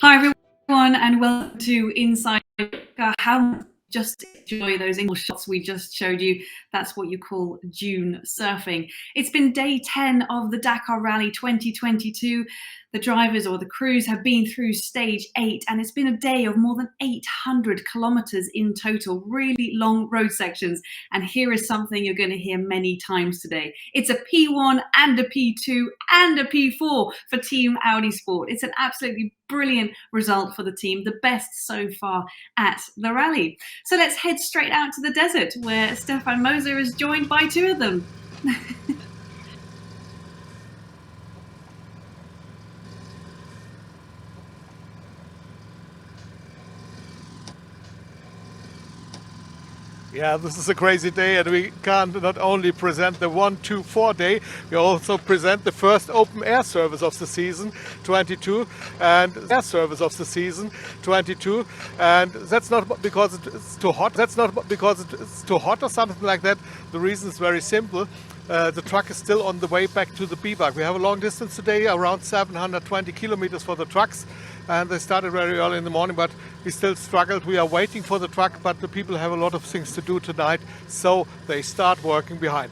Hi everyone and welcome to Inside Dakar. How just enjoy those English shots we just showed you. That's what you call dune surfing. It's been day 10 of the Dakar Rally 2022. The drivers or the crews have been through stage 8 and it's been a day of more than 800 kilometers in total, really long road sections. And here is something you're going to hear many times today. It's a P1 and a P2 and a P4 for Team Audi Sport. It's an absolutely brilliant result for the team, the best so far at the rally. So let's head straight out to the desert where Stefan Moser is joined by two of them. Yeah, this is a crazy day, and we can not only present the 1, 2, 4 day, we also present the first open air service of the season 22 and air service of the season 22, and that's not because it's too hot. That's not because it's too hot or something like that. The reason is very simple. The truck is still on the way back to the bivouac. We have a long distance today, around 720 kilometers for the trucks, and they started very early in the morning, but we still struggled. We are waiting for the truck, but the people have a lot of things to do tonight, so they start working behind.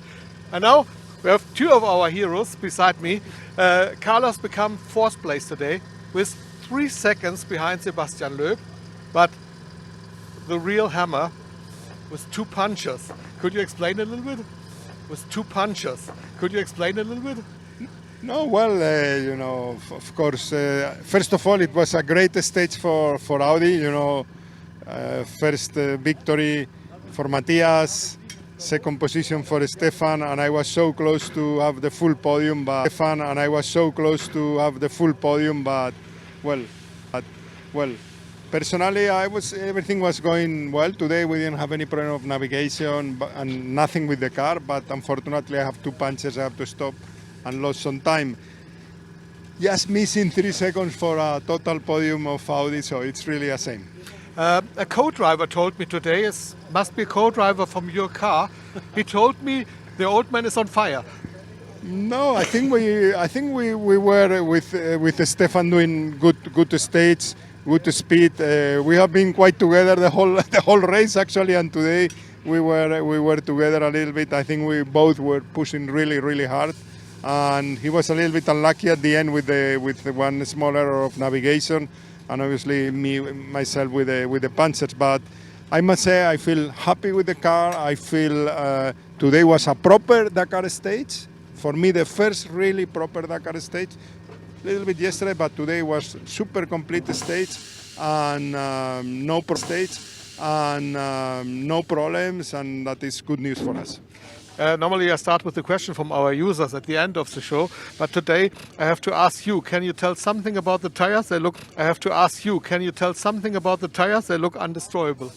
And now we have two of our heroes beside me. Carlos become fourth place today with 3 seconds behind Sebastian Loeb, but the real hammer with 2 punches. Could you explain a little bit? With 2 punches. Could you explain a little bit? No, well, of course, first of all, it was a great stage for Audi, first victory for Matthias, second position for Stefan, and I was so close to have the full podium, but well, personally, everything was going well. Today we didn't have any problem of navigation and nothing with the car, but unfortunately I have 2 punches, I have to stop and lost some time. Just missing 3 seconds for a total podium of Audi, so it's really a shame. A co-driver told me today, must be a co-driver from your car. He told me the old man is on fire. No, I think we were with Stefan doing good stage, good speed. We have been quite together the whole race actually, and today we were together a little bit. I think we both were pushing really hard, and he was a little bit unlucky at the end with the one small error of navigation, and obviously myself with the punches. But I must say I feel happy with the car. I feel today was a proper Dakar stage. For me, the first really proper Dakar stage. A little bit yesterday, but today was super complete stage and no problems, and that is good news for us. Normally I start with the question from our users at the end of the show, but today I have to ask you, can you tell something about the tires? They look undestroyable.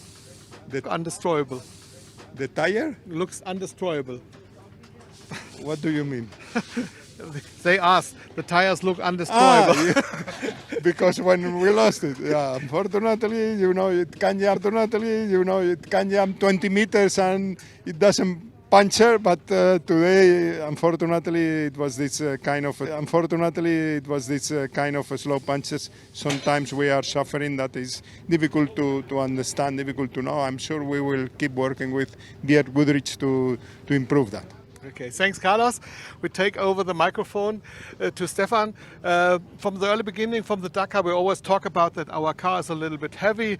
The tire? Looks undestroyable. What do you mean? They asked, the tires look undestroyable. Yeah. Because when we lost it, yeah, unfortunately, it can jump 20 meters and it doesn't puncture, but today, unfortunately, it was this kind of slow punches. Sometimes we are suffering. That is difficult to understand, difficult to know. I'm sure we will keep working with Gerd Goodrich to improve that. Okay, thanks, Carlos. We take over the microphone to Stefan. From the early beginning, from the Dakar, we always talk about that our car is a little bit heavy,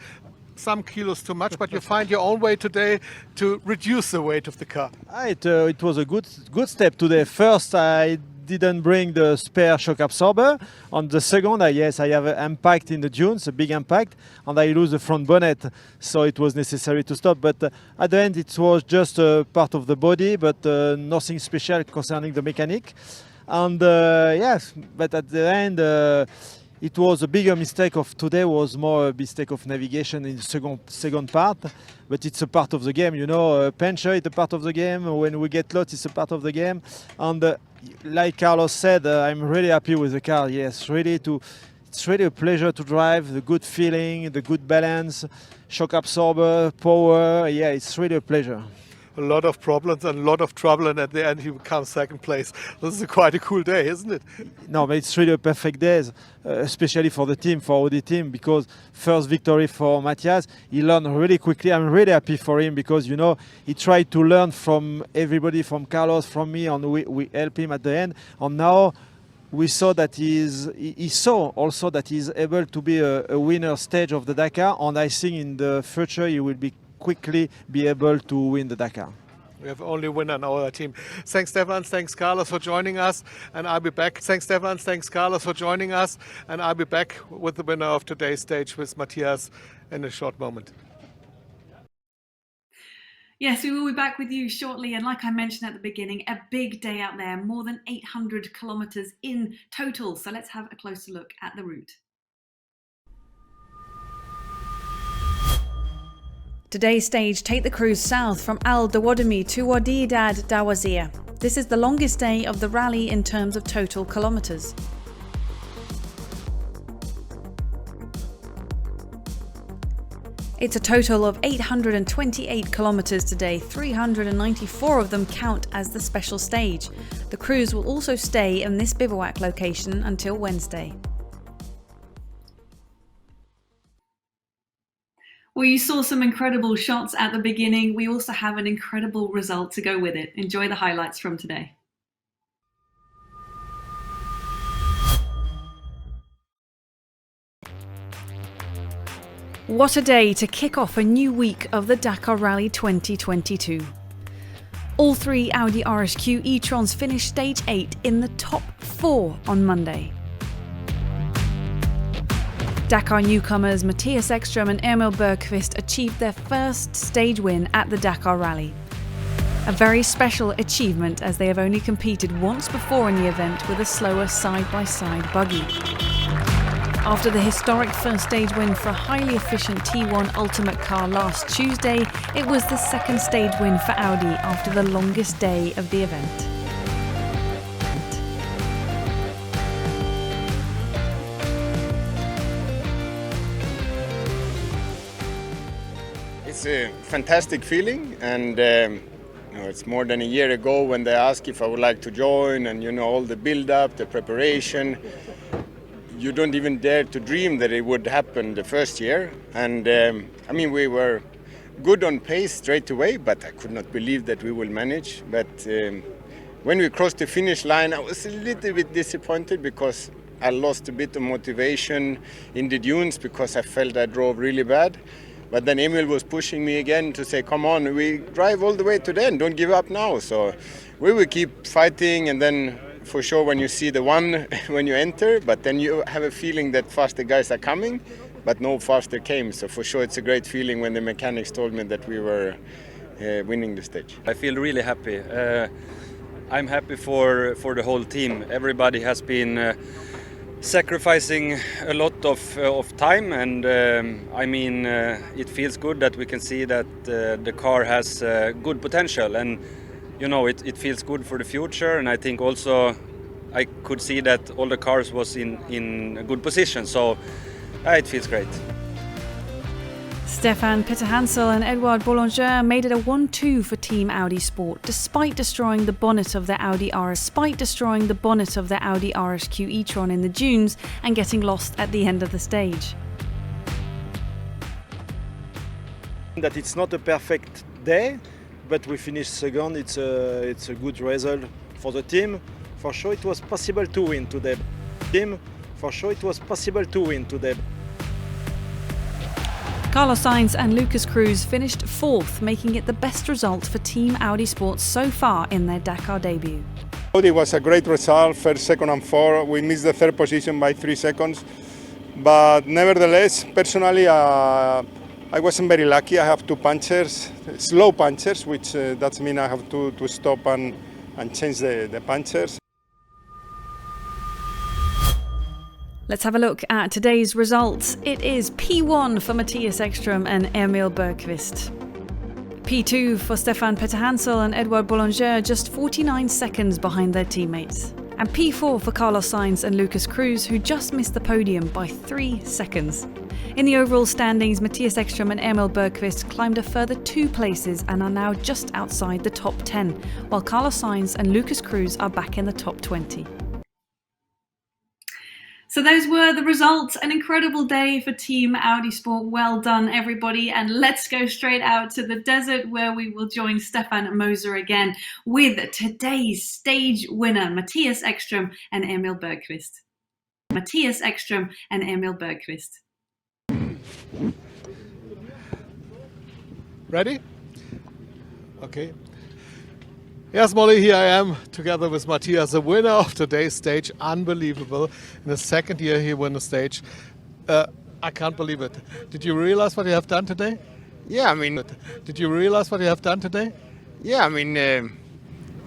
some kilos too much, but you find your own way today to reduce the weight of the car. It was a good step today. First, I didn't bring the spare shock absorber. On the second, I have an impact in the dunes, a big impact, and I lose the front bonnet, so it was necessary to stop. But at the end, it was just a part of the body, but nothing special concerning the mechanic. And but at the end, it was a bigger mistake of today, was more a mistake of navigation in the second part, but it's a part of the game, Puncture is a part of the game. When we get lost, it's a part of the game. And like Carlos said, I'm really happy with the car. Yes, it's really a pleasure to drive, the good feeling, the good balance, shock absorber, power. Yeah, it's really a pleasure. a lot of problems and a lot of trouble, and at the end he becomes second place. This is quite a cool day, isn't it? No, but it's really a perfect day, especially for the team, for Audi team, because first victory for Matthias, he learned really quickly. I'm really happy for him because, you know, he tried to learn from everybody, from Carlos, from me, and we help him at the end. And now we saw that he saw also that he's able to be a winner stage of the Dakar, and I think in the future he will quickly be able to win the Dakar. We have only winner in our team. Thanks, Stefan. Thanks, Carlos, for joining us. And I'll be back. Thanks, Stefan. Thanks, Carlos, for joining us. And I'll be back with the winner of today's stage with Matthias in a short moment. Yes, we will be back with you shortly. And like I mentioned at the beginning, a big day out there, more than 800 kilometers in total. So let's have a closer look at the route. Today's stage take the cruise south from Al Dawadami to Wadi Dad Dawazir. This is the longest day of the rally in terms of total kilometres. It's a total of 828 kilometres today, 394 of them count as the special stage. The crews will also stay in this bivouac location until Wednesday. Well, you saw some incredible shots at the beginning. We also have an incredible result to go with it. Enjoy the highlights from today. What a day to kick off a new week of the Dakar Rally 2022. All three Audi RSQ e-trons finished stage 8 in the top 4 on Monday. Dakar newcomers Matthias Ekström and Emil Bergqvist achieved their first stage win at the Dakar Rally. A very special achievement as they have only competed once before in the event with a slower side-by-side buggy. After the historic first stage win for a highly efficient T1 Ultimate car last Tuesday, it was the second stage win for Audi after the longest day of the event. It's a fantastic feeling, and it's more than a year ago when they asked if I would like to join, and all the build-up, the preparation. You don't even dare to dream that it would happen the first year, and we were good on pace straight away, but I could not believe that we will manage. But when we crossed the finish line, I was a little bit disappointed because I lost a bit of motivation in the dunes because I felt I drove really bad. But then Emil was pushing me again to say, come on, we drive all the way to the end, don't give up now. So we will keep fighting, and then for sure when you see the one when you enter, but then you have a feeling that faster guys are coming, but no faster came. So for sure it's a great feeling when the mechanics told me that we were winning the stage. I feel really happy. I'm happy for the whole team. Everybody has been sacrificing a lot of time, and it feels good that we can see that the car has good potential, and it feels good for the future. And I think also I could see that all the cars was in a good position, so it feels great. Stefan Peter-Hansel and Edouard Boulanger made it a 1-2 for Team Audi Sport, despite destroying the bonnet of their Audi RSQ e-tron in the dunes and getting lost at the end of the stage. That it's not a perfect day, but we finished second. It's a good result for the team. For sure, it was possible to win today. Carlos Sainz and Lucas Cruz finished 4th, making it the best result for Team Audi Sports so far in their Dakar debut. Audi was a great result, first, second and 4. We missed the 3rd position by 3 seconds. But nevertheless, personally, I wasn't very lucky. I have 2 punctures, slow punctures, which that means I have to stop and change the punctures. Let's have a look at today's results. It is P1 for Matthias Ekström and Emil Bergqvist. P2 for Stefan Peter-Hansel and Edouard Boulanger, just 49 seconds behind their teammates. and P4 for Carlos Sainz and Lucas Cruz, who just missed the podium by 3 seconds. In the overall standings, Matthias Ekström and Emil Bergqvist climbed a further 2 places and are now just outside the top 10, while Carlos Sainz and Lucas Cruz are back in the top 20. So those were the results. An incredible day for Team Audi Sport. Well done, everybody. And let's go straight out to the desert, where we will join Stefan Moser again with today's stage winner, Matthias Ekström and Emil Bergqvist. Matthias Ekström and Emil Bergqvist. Ready? Okay. Yes, Molly, here I am together with Matthias, the winner of today's stage. Unbelievable. In the second year he won the stage. I can't believe it. Did you realize what you have done today? Yeah, I mean, Did you realize what you have done today? yeah, I mean,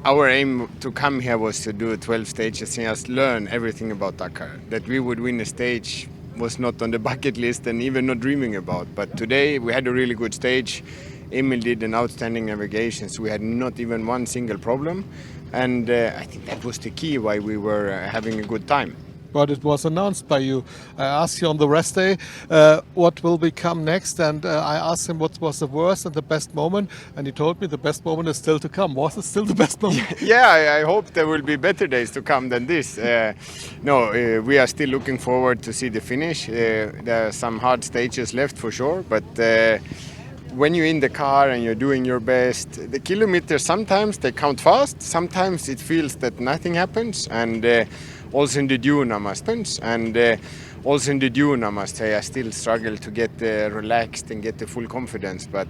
our aim to come here was to do 12 stages and just learn everything about Dakar. That we would win a stage was not on the bucket list and even not dreaming about. But today we had a really good stage. Emil did an outstanding navigation, so we had not even one single problem. And I think that was the key why we were having a good time. But it was announced by you. I asked you on the rest day what will become next, and I asked him what was the worst and the best moment, and he told me the best moment is still to come. Was it still the best moment? Yeah, I hope there will be better days to come than this. We are still looking forward to see the finish. There are some hard stages left for sure, but when you're in the car and you're doing your best, the kilometers sometimes they count fast, sometimes it feels that nothing happens, and also in the dune I must say I still struggle to get relaxed and get the full confidence, but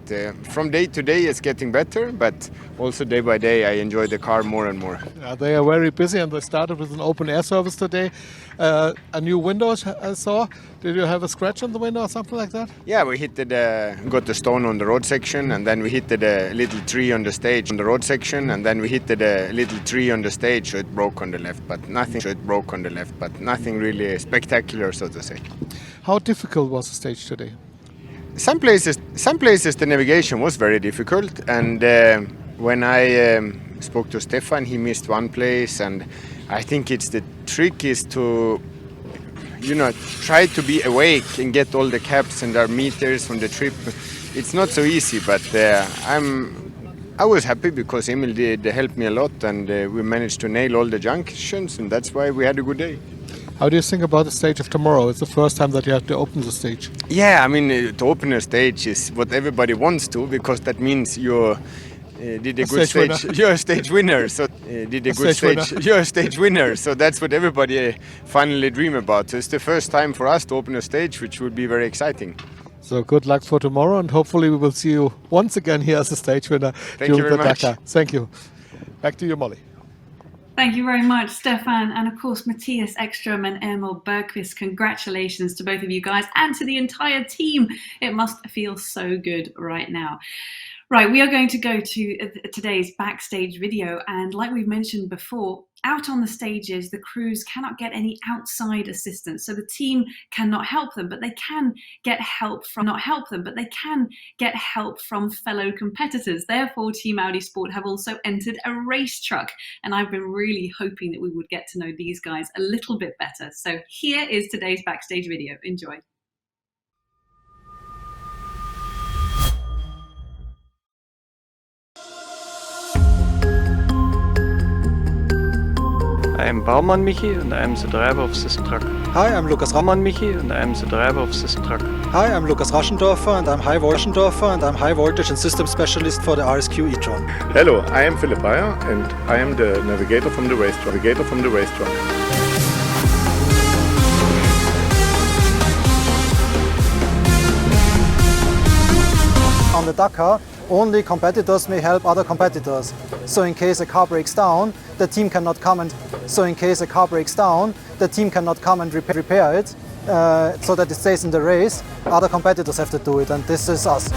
from day to day it's getting better, but also day by day I enjoy the car more and more. They are very busy, and they started with an open air service today. A new window I saw. Did you have a scratch on the window or something like that? Yeah, we got the stone on the road section, and then we hit a little tree on the stage on the road section, and then we hit a little tree on the stage, so it broke on the left, but nothing really spectacular, so to say. How difficult was the stage today? Some places the navigation was very difficult, and when I spoke to Stefan, he missed one place, and I think the trick is to try to be awake and get all the caps and our meters from the trip. It's not so easy, but I was happy because Emil did help me a lot, and we managed to nail all the junctions, and that's why we had a good day. How do you think about the stage of tomorrow? It's the first time that you have to open the stage. Yeah, I mean, to open a stage is what everybody wants to, because that means you did a good stage. You're a stage winner. So you're a stage winner. So that's what everybody finally dream about. So it's the first time for us to open a stage, which would be very exciting. So good luck for tomorrow, and hopefully we will see you once again here as a stage winner during the Dakar. Thank you. Back to you, Molly. Thank you very much, Stefan. And of course, Matthias Ekström and Emil Bergqvist. Congratulations to both of you guys and to the entire team. It must feel so good right now. Right, we are going to go to today's backstage video, and like we've mentioned before, out on the stages, the crews cannot get any outside assistance. So the team cannot help them, but they can get help from fellow competitors. Therefore, Team Audi Sport have also entered a race truck, and I've been really hoping that we would get to know these guys a little bit better. So here is today's backstage video. Enjoy. I am Baumann Michi and I am the driver of this truck. Hi, I'm Lukas Baumann Michi and I am the driver of this truck. Hi, I'm Lukas Raschendorfer and I'm high voltage and system specialist for the RSQ e-tron. Hello, I am Philipp Bayer and I am the navigator from the race truck. On the Dakar, only competitors may help other competitors. So in case a car breaks down, the team cannot come and repair it so that it stays in the race. Other competitors have to do it, and this is us.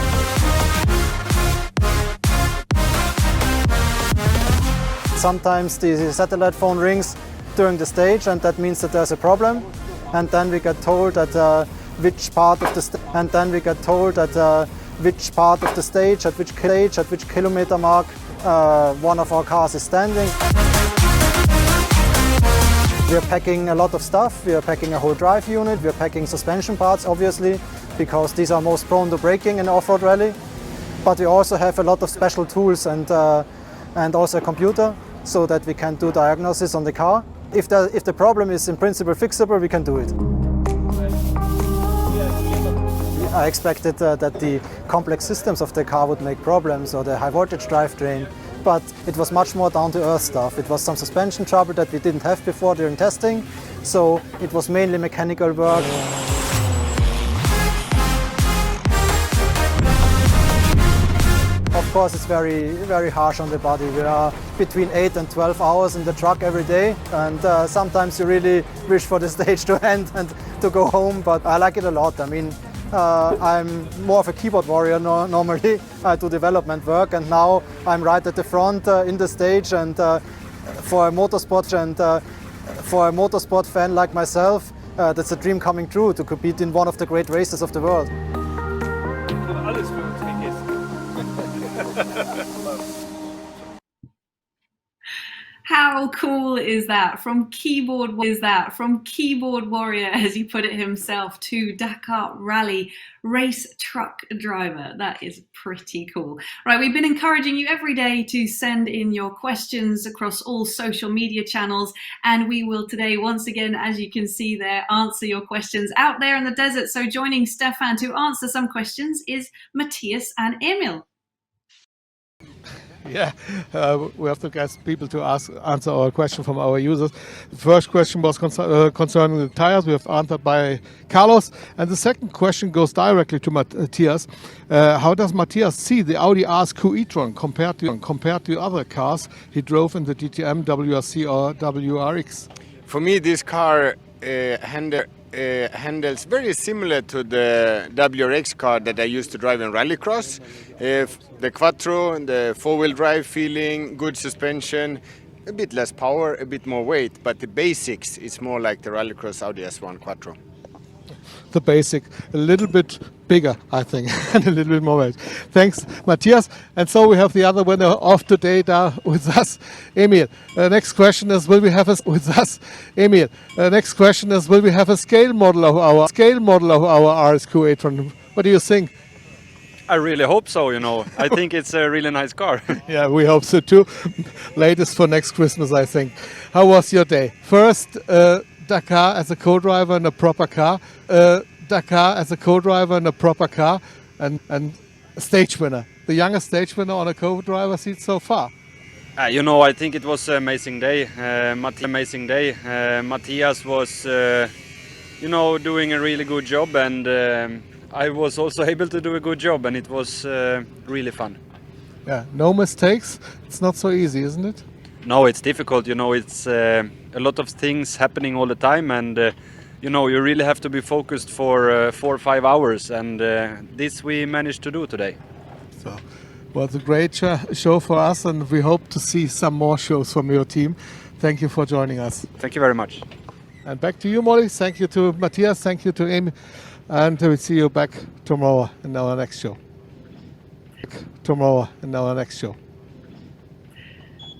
Sometimes the satellite phone rings during the stage, and that means that there's a problem. And then we get told that which part of the stage, at which kilometer mark one of our cars is standing. We are packing a lot of stuff. We are packing a whole drive unit. We are packing suspension parts, obviously, because these are most prone to breaking in off-road rally. But we also have a lot of special tools and also a computer so that we can do diagnosis on the car. If the problem is in principle fixable, we can do it. I expected that the complex systems of the car would make problems, or the high voltage drivetrain, but it was much more down to earth stuff. It was some suspension trouble that we didn't have before during testing, so it was mainly mechanical work. Of course, it's very, very harsh on the body. We are between 8 and 12 hours in the truck every day, and sometimes you really wish for the stage to end and to go home, but I like it a lot. I mean, I'm more of a keyboard warrior normally. I do development work, and now I'm right at the front in the stage, and for a motorsport fan like myself, that's a dream coming true, to compete in one of the great races of the world. How cool is that? From keyboard warrior, as he put it himself, to Dakar Rally race truck driver. That is pretty cool. Right, we've been encouraging you every day to send in your questions across all social media channels, and we will today, once again, as you can see there, answer your questions out there in the desert. So joining Stefan to answer some questions is Matthias and Emil. Yeah, we have to ask people to answer our question from our users. The first question was concerning the tires. We have answered by Carlos. And the second question goes directly to Matthias. How does Matthias see the Audi RSQ e-tron compared to other cars he drove in the DTM, WRC or WRX? For me, this car handles very similar to the WRX car that I used to drive in rallycross. The Quattro and the four-wheel drive feeling, good suspension, a bit less power, a bit more weight, but the basics is more like the rallycross Audi S1 Quattro. The basic, a little bit bigger, I think, and a little bit more weight. Thanks, Matthias. And so we have the other winner of today with us, Emil. Next question is, will we have a scale model of our RSQ e-tron? What do you think? I really hope so, you know. I think it's a really nice car. Yeah, we hope so too. Latest for next Christmas, I think. How was your day? First, Dakar as a co-driver in a proper car. And stage winner. The youngest stage winner on a co-driver seat so far. You know, I think it was an amazing day. Matthias was, doing a really good job, and I was also able to do a good job, and it was really fun. Yeah, no mistakes. It's not so easy, isn't it? No, it's difficult. You know, it's a lot of things happening all the time, and you really have to be focused for 4 or 5 hours, and this we managed to do today. So, well, it's a great show for us, and we hope to see some more shows from your team. Thank you for joining us. Thank you very much. And back to you, Molly. Thank you to Matthias. Thank you to Amy. And we'll see you back tomorrow in our next show.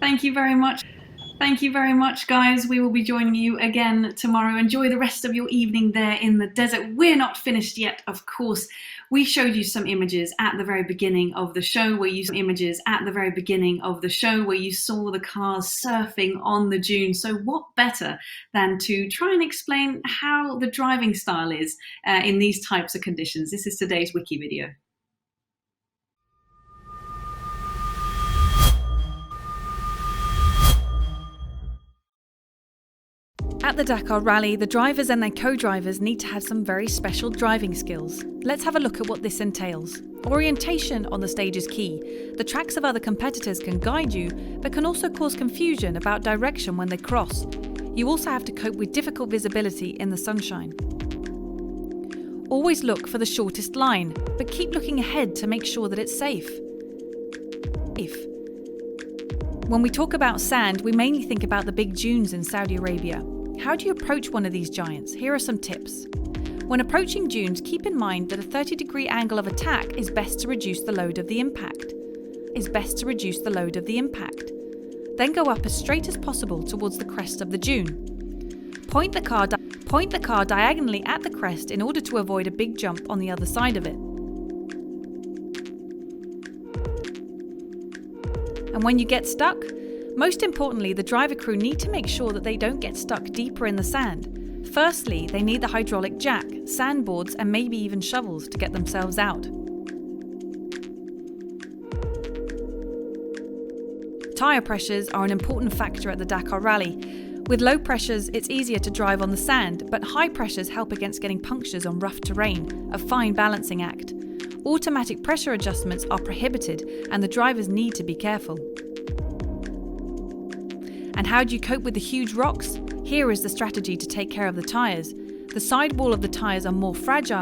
Thank you very much. Thank you very much, guys. We will be joining you again tomorrow. Enjoy the rest of your evening there in the desert. We're not finished yet, of course. We showed you some images at the very beginning of the show where you saw the cars surfing on the dune. So what better than to try and explain how the driving style is in these types of conditions. This is today's wiki video. At the Dakar Rally, the drivers and their co-drivers need to have some very special driving skills. Let's have a look at what this entails. Orientation on the stage is key. The tracks of other competitors can guide you, but can also cause confusion about direction when they cross. You also have to cope with difficult visibility in the sunshine. Always look for the shortest line, but keep looking ahead to make sure that it's safe. When we talk about sand, we mainly think about the big dunes in Saudi Arabia. How do you approach one of these giants? Here are some tips. When approaching dunes, keep in mind that a 30-degree angle of attack is best to reduce the load of the impact. Then go up as straight as possible towards the crest of the dune. Point the car diagonally at the crest in order to avoid a big jump on the other side of it. And when you get stuck, most importantly, the driver crew need to make sure that they don't get stuck deeper in the sand. Firstly, they need the hydraulic jack, sandboards, and maybe even shovels to get themselves out. Tyre pressures are an important factor at the Dakar Rally. With low pressures, it's easier to drive on the sand, but high pressures help against getting punctures on rough terrain, a fine balancing act. Automatic pressure adjustments are prohibited, and the drivers need to be careful. And how do you cope with the huge rocks? Here is the strategy to take care of the tyres. The sidewall of the tyres are more fragile